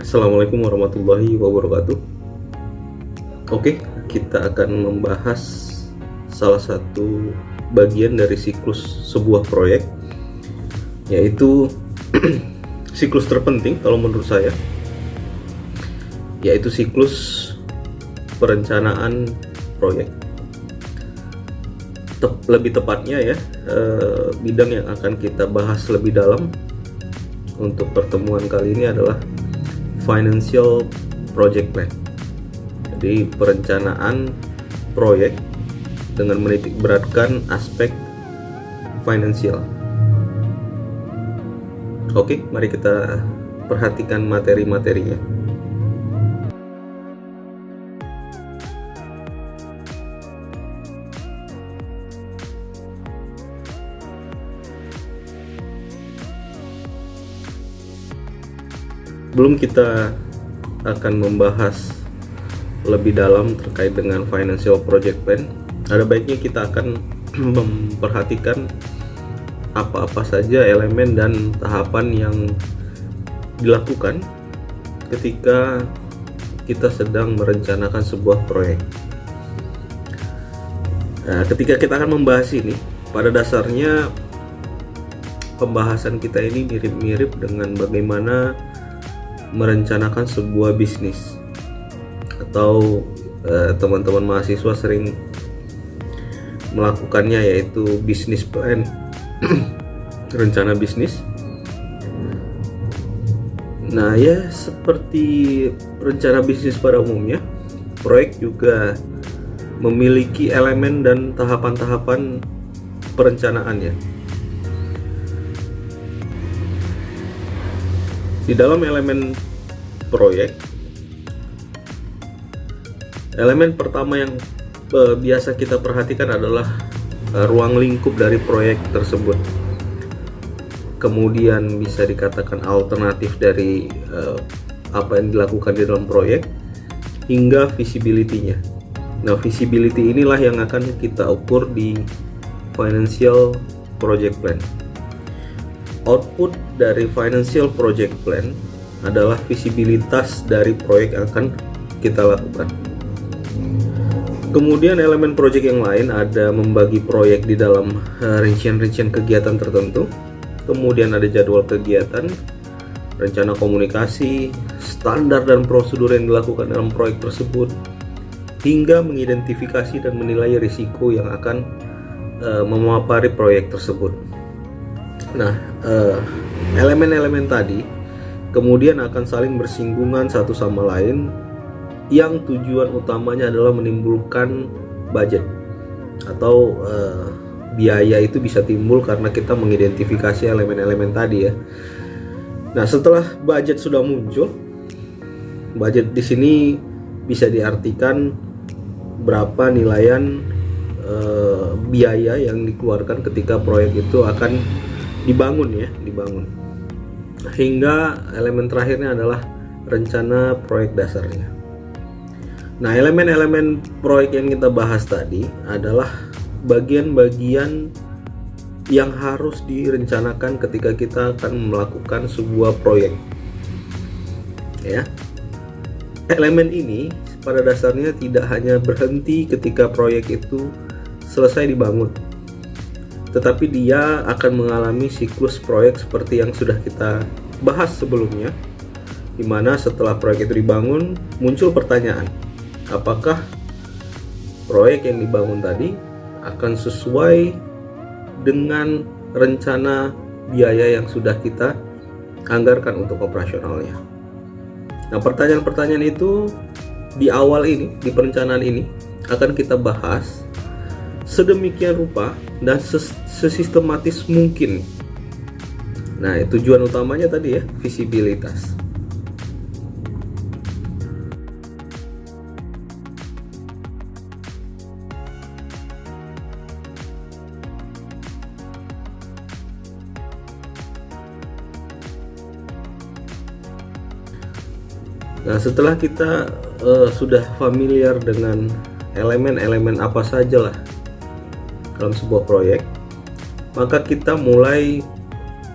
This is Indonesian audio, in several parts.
Assalamualaikum warahmatullahi wabarakatuh. Oke, kita akan membahas salah satu bagian dari siklus sebuah proyek, yaitu siklus terpenting kalau menurut saya, yaitu siklus perencanaan proyek. Lebih tepatnya ya, bidang yang akan kita bahas lebih dalam untuk pertemuan kali ini adalah financial project plan. Jadi perencanaan proyek dengan menitik beratkan aspek finansial. Oke, mari kita perhatikan materi-materinya. Sebelum kita akan membahas lebih dalam terkait dengan financial project plan, ada baiknya kita akan memperhatikan apa-apa saja elemen dan tahapan yang dilakukan ketika kita sedang merencanakan sebuah proyek. Nah, ketika kita akan membahas ini, pada dasarnya pembahasan kita ini mirip-mirip dengan bagaimana merencanakan sebuah bisnis, atau teman-teman mahasiswa sering melakukannya, yaitu bisnis plan, rencana bisnis. Nah ya, seperti rencana bisnis pada umumnya, proyek juga memiliki elemen dan tahapan-tahapan perencanaannya. Di dalam elemen proyek, elemen pertama yang biasa kita perhatikan adalah ruang lingkup dari proyek tersebut. Kemudian bisa dikatakan alternatif dari apa yang dilakukan di dalam proyek, hingga visibility-nya. Nah, visibility inilah yang akan kita ukur di financial project plan. Output dari financial project plan adalah visibilitas dari proyek yang akan kita lakukan. Kemudian elemen proyek yang lain ada membagi proyek di dalam rincian-rincian kegiatan tertentu. Kemudian ada jadwal kegiatan, rencana komunikasi, standar dan prosedur yang dilakukan dalam proyek tersebut, hingga mengidentifikasi dan menilai risiko yang akan memapari proyek tersebut. Nah, elemen-elemen tadi kemudian akan saling bersinggungan satu sama lain, yang tujuan utamanya adalah menimbulkan budget atau biaya. Itu bisa timbul karena kita mengidentifikasi elemen-elemen tadi ya. Nah, setelah budget sudah muncul, budget di sini bisa diartikan berapa nilaian biaya yang dikeluarkan ketika proyek itu akan dibangun. Hingga elemen terakhirnya adalah rencana proyek dasarnya. Nah, elemen-elemen proyek yang kita bahas tadi adalah bagian-bagian yang harus direncanakan ketika kita akan melakukan sebuah proyek. Ya. Elemen ini pada dasarnya tidak hanya berhenti ketika proyek itu selesai dibangun, tetapi dia akan mengalami siklus proyek seperti yang sudah kita bahas sebelumnya, di mana setelah proyek itu dibangun, muncul pertanyaan, apakah proyek yang dibangun tadi akan sesuai dengan rencana biaya yang sudah kita anggarkan untuk operasionalnya. Nah, pertanyaan-pertanyaan itu di awal ini, di perencanaan ini, akan kita bahas sedemikian rupa dan sesistematis mungkin. Nah, tujuan utamanya tadi ya, visibilitas. Nah, setelah kita sudah familiar dengan elemen-elemen apa saja lah dalam sebuah proyek, maka kita mulai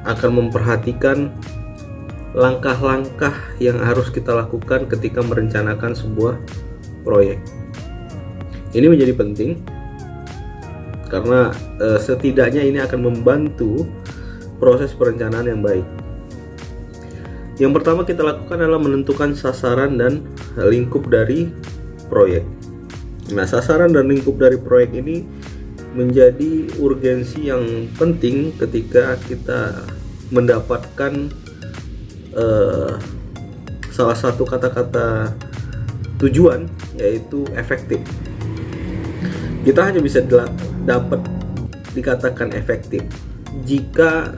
akan memperhatikan langkah-langkah yang harus kita lakukan ketika merencanakan sebuah proyek. Ini menjadi penting karena setidaknya ini akan membantu proses perencanaan yang baik. Yang pertama kita lakukan adalah menentukan sasaran dan lingkup dari proyek. Nah, sasaran dan lingkup dari proyek ini menjadi urgensi yang penting ketika kita mendapatkan salah satu kata-kata tujuan, yaitu efektif. Kita hanya bisa dapat dikatakan efektif jika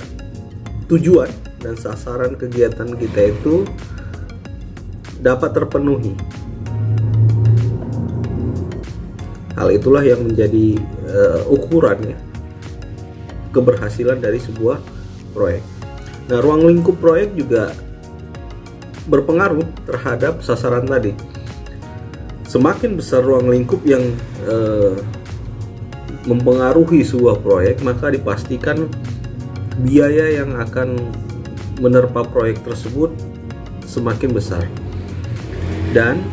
tujuan dan sasaran kegiatan kita itu dapat terpenuhi. Hal itulah yang menjadi ukuran ya, keberhasilan dari sebuah proyek. Nah, ruang lingkup proyek juga berpengaruh terhadap sasaran tadi. Semakin besar ruang lingkup yang mempengaruhi sebuah proyek, maka dipastikan biaya yang akan menerpa proyek tersebut semakin besar dan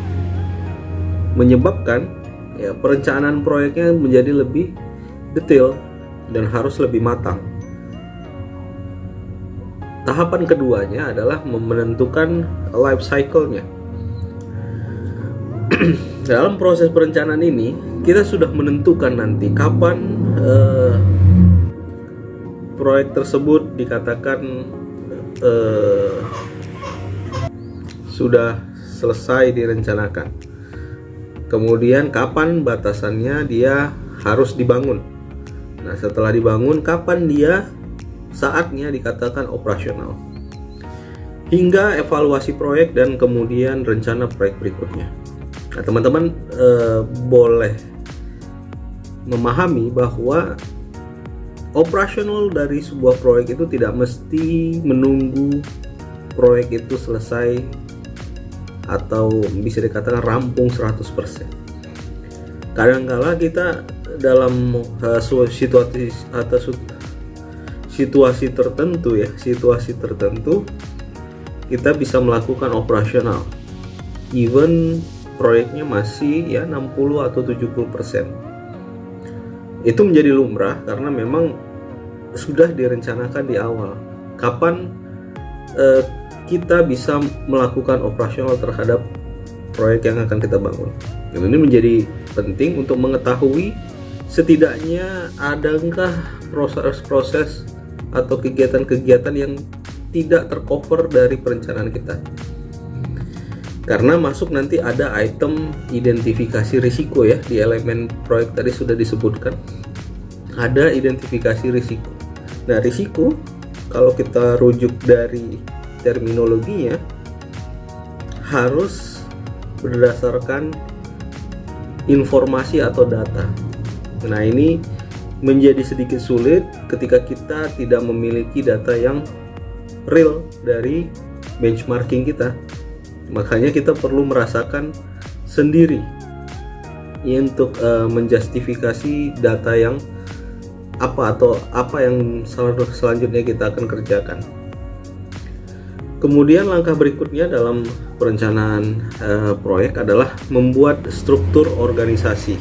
menyebabkan ya perencanaan proyeknya menjadi lebih detail dan harus lebih matang. Tahapan keduanya adalah menentukan life cycle-nya. Dalam proses perencanaan ini, kita sudah menentukan nanti kapan proyek tersebut dikatakan sudah selesai direncanakan. Kemudian kapan batasannya dia harus dibangun. Nah, setelah dibangun, kapan dia saatnya dikatakan operasional, hingga evaluasi proyek dan kemudian rencana proyek berikutnya. Nah, teman-teman boleh memahami bahwa operasional dari sebuah proyek itu tidak mesti menunggu proyek itu selesai atau bisa dikatakan rampung 100%. Kadang-kala kita dalam situasi atau situasi tertentu kita bisa melakukan operasional even proyeknya masih ya 60 atau 70%. Itu menjadi lumrah karena memang sudah direncanakan di awal kapan kita bisa melakukan operasional terhadap proyek yang akan kita bangun. Dan ini menjadi penting untuk mengetahui setidaknya adakah proses-proses atau kegiatan-kegiatan yang tidak tercover dari perencanaan kita. Karena masuk nanti ada item identifikasi risiko ya, di elemen proyek tadi sudah disebutkan. Ada identifikasi risiko. Nah, risiko kalau kita rujuk dari terminologinya harus berdasarkan informasi atau data. Nah, ini menjadi sedikit sulit ketika kita tidak memiliki data yang real dari benchmarking kita. Makanya kita perlu merasakan sendiri untuk menjustifikasi data yang apa yang selanjutnya kita akan kerjakan. Kemudian langkah berikutnya dalam perencanaan proyek adalah membuat struktur organisasi.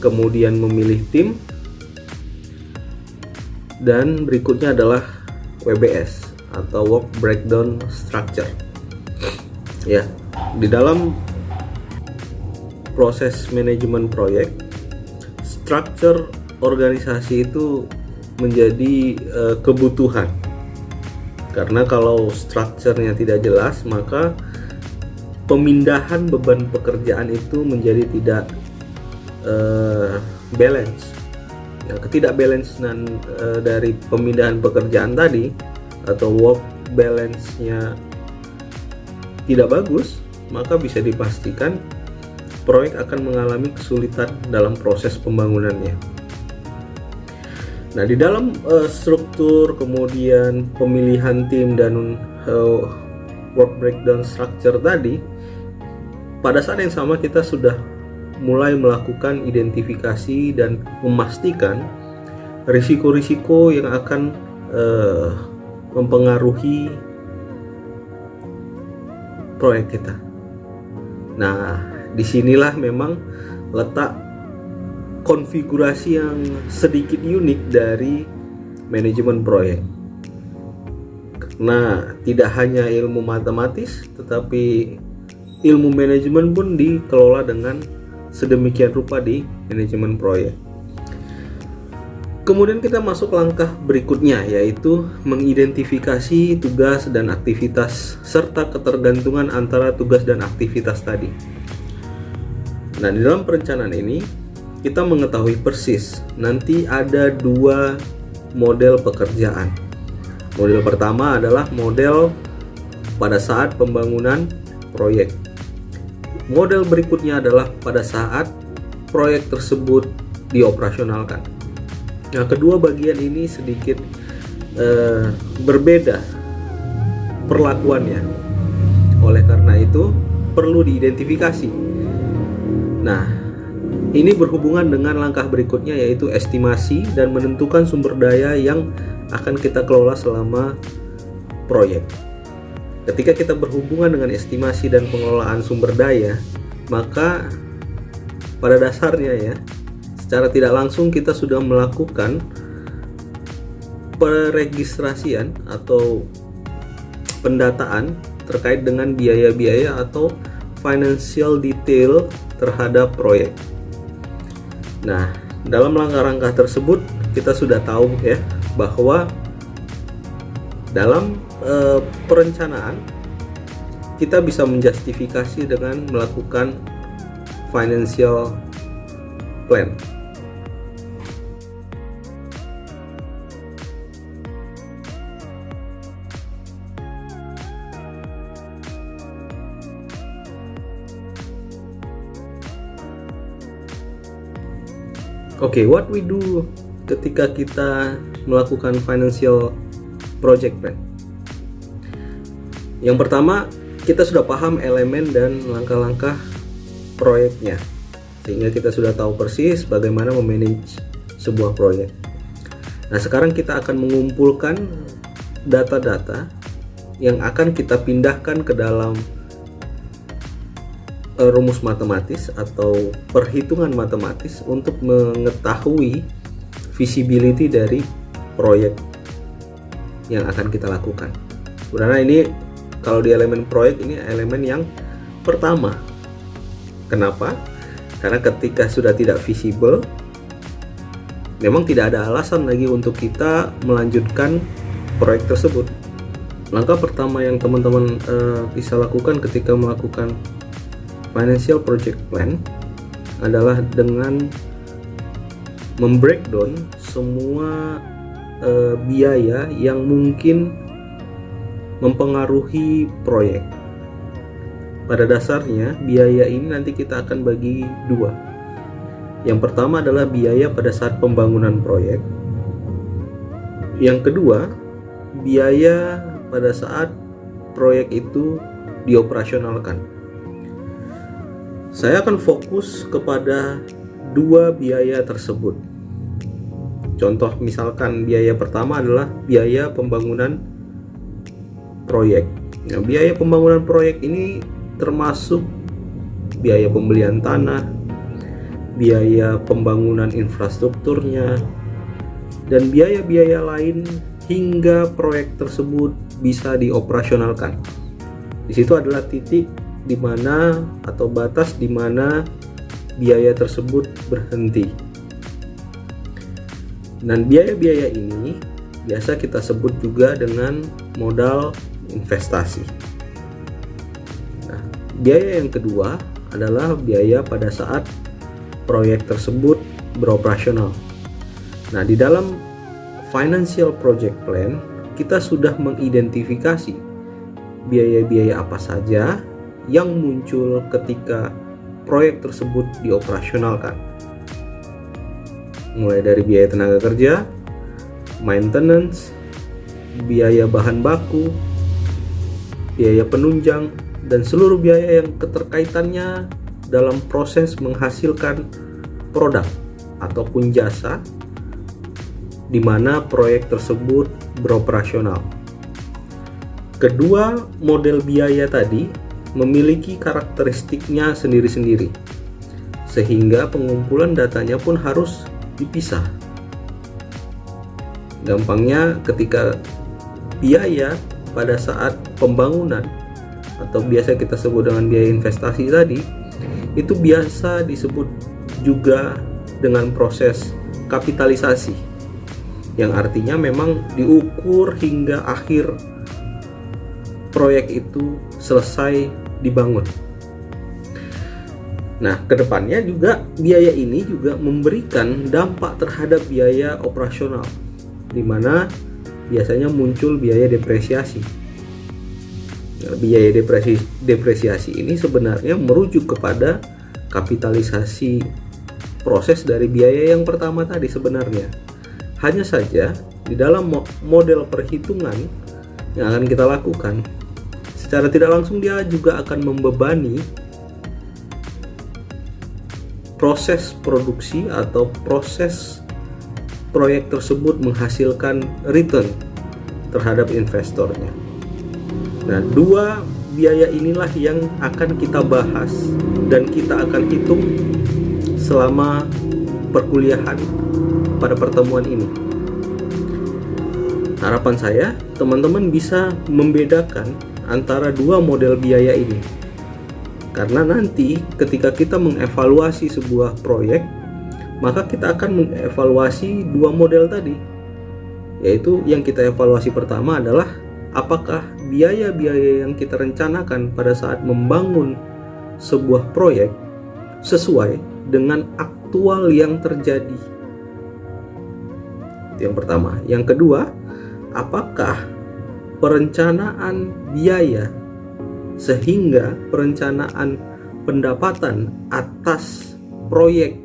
Kemudian memilih tim, dan berikutnya adalah WBS atau Work Breakdown Structure. Ya, di dalam proses manajemen proyek, struktur organisasi itu menjadi kebutuhan. Karena kalau strukturnya tidak jelas, maka pemindahan beban pekerjaan itu menjadi tidak balance. Ya, ketidakbalancean dari pemindahan pekerjaan tadi atau work balance-nya tidak bagus, maka bisa dipastikan proyek akan mengalami kesulitan dalam proses pembangunannya. Nah, di dalam struktur, kemudian pemilihan tim dan work breakdown structure tadi, pada saat yang sama kita sudah mulai melakukan identifikasi dan memastikan risiko-risiko yang akan mempengaruhi proyek kita. Nah, disinilah memang letak konfigurasi yang sedikit unik dari manajemen proyek. Nah, tidak hanya ilmu matematis, tetapi ilmu manajemen pun dikelola dengan sedemikian rupa di manajemen proyek. Kemudian kita masuk langkah berikutnya, yaitu mengidentifikasi tugas dan aktivitas serta ketergantungan antara tugas dan aktivitas tadi. Nah, di dalam perencanaan ini kita mengetahui persis nanti ada dua model pekerjaan. Model pertama adalah model pada saat pembangunan proyek. Model berikutnya adalah pada saat proyek tersebut dioperasionalkan. Nah, kedua bagian ini sedikit berbeda perlakuannya. Oleh karena itu perlu diidentifikasi. Nah, ini berhubungan dengan langkah berikutnya, yaitu estimasi dan menentukan sumber daya yang akan kita kelola selama proyek. Ketika kita berhubungan dengan estimasi dan pengelolaan sumber daya, maka pada dasarnya ya, secara tidak langsung kita sudah melakukan peregistrasian atau pendataan terkait dengan biaya-biaya atau financial detail terhadap proyek. Nah, dalam langkah-langkah tersebut kita sudah tahu ya bahwa dalam perencanaan kita bisa menjustifikasi dengan melakukan financial plan. Oke, what we do ketika kita melakukan financial project plan? Yang pertama, kita sudah paham elemen dan langkah-langkah proyeknya, sehingga kita sudah tahu persis bagaimana memanage sebuah proyek. Nah, sekarang kita akan mengumpulkan data-data yang akan kita pindahkan ke dalam rumus matematis atau perhitungan matematis untuk mengetahui visibility dari proyek yang akan kita lakukan. Sebenarnya ini kalau di elemen proyek ini elemen yang pertama. Kenapa? Karena ketika sudah tidak visible, memang tidak ada alasan lagi untuk kita melanjutkan proyek tersebut. Langkah pertama yang teman-teman bisa lakukan ketika melakukan financial project plan adalah dengan membreakdown semua biaya yang mungkin mempengaruhi proyek. Pada dasarnya biaya ini nanti kita akan bagi dua. Yang pertama adalah biaya pada saat pembangunan proyek. Yang kedua, biaya pada saat proyek itu dioperasionalkan. Saya akan fokus kepada dua biaya tersebut. Contoh misalkan biaya pertama adalah biaya pembangunan proyek. Nah, biaya pembangunan proyek ini termasuk biaya pembelian tanah, biaya pembangunan infrastrukturnya, dan biaya-biaya lain hingga proyek tersebut bisa dioperasionalkan. Di situ adalah titik di mana atau batas di mana biaya tersebut berhenti. Dan biaya-biaya ini biasa kita sebut juga dengan modal investasi. Nah, biaya yang kedua adalah biaya pada saat proyek tersebut beroperasional. Nah, di dalam financial project plan kita sudah mengidentifikasi biaya-biaya apa saja yang muncul ketika proyek tersebut dioperasionalkan. Mulai dari biaya tenaga kerja, maintenance, biaya bahan baku, biaya penunjang, dan seluruh biaya yang keterkaitannya dalam proses menghasilkan produk ataupun jasa di mana proyek tersebut beroperasional. kedua model biaya tadi memiliki karakteristiknya sendiri-sendiri, sehingga pengumpulan datanya pun harus dipisah. Gampangnya, ketika biaya pada saat pembangunan atau biasa kita sebut dengan biaya investasi tadi, itu biasa disebut juga dengan proses kapitalisasi, yang artinya memang diukur hingga akhir proyek itu selesai dibangun. Nah, kedepannya juga biaya ini juga memberikan dampak terhadap biaya operasional, di mana biasanya muncul biaya depresiasi. Nah, biaya depresiasi ini sebenarnya merujuk kepada kapitalisasi proses dari biaya yang pertama tadi sebenarnya. Hanya saja di dalam model perhitungan yang akan kita lakukan, secara tidak langsung dia juga akan membebani proses produksi atau proses proyek tersebut menghasilkan return terhadap investornya. Nah, dua biaya inilah yang akan kita bahas dan kita akan hitung selama perkuliahan pada pertemuan ini. Harapan saya, teman-teman bisa membedakan antara dua model biaya ini, karena nanti ketika kita mengevaluasi sebuah proyek, maka kita akan mengevaluasi dua model tadi, yaitu yang kita evaluasi pertama adalah apakah biaya-biaya yang kita rencanakan pada saat membangun sebuah proyek sesuai dengan aktual yang terjadi. Itu yang pertama. Yang kedua, apakah perencanaan biaya sehingga perencanaan pendapatan atas proyek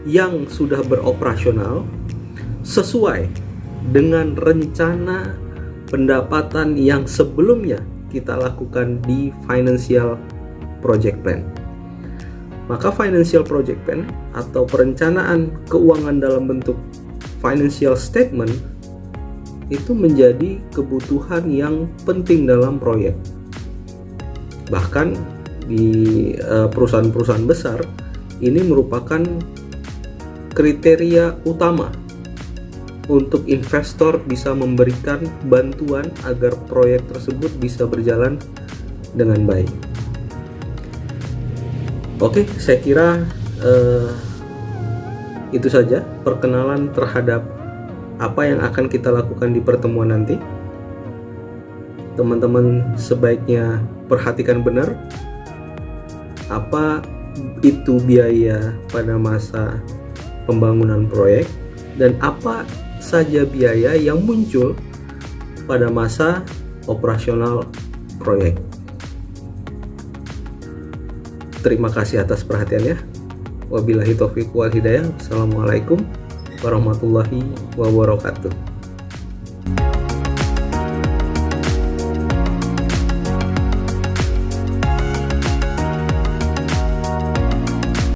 yang sudah beroperasional sesuai dengan rencana pendapatan yang sebelumnya kita lakukan di financial project plan. Maka financial project plan atau perencanaan keuangan dalam bentuk financial statement itu menjadi kebutuhan yang penting dalam proyek. Bahkan di perusahaan-perusahaan besar ini merupakan kriteria utama untuk investor bisa memberikan bantuan agar proyek tersebut bisa berjalan dengan baik. Oke, saya kira itu saja perkenalan terhadap apa yang akan kita lakukan di pertemuan nanti. Teman-teman sebaiknya perhatikan benar apa itu biaya pada masa pembangunan proyek dan apa saja biaya yang muncul pada masa operasional proyek. Terima kasih atas perhatiannya. Wabillahi taufiq wal hidayah. Assalamualaikum warahmatullahi wabarakatuh.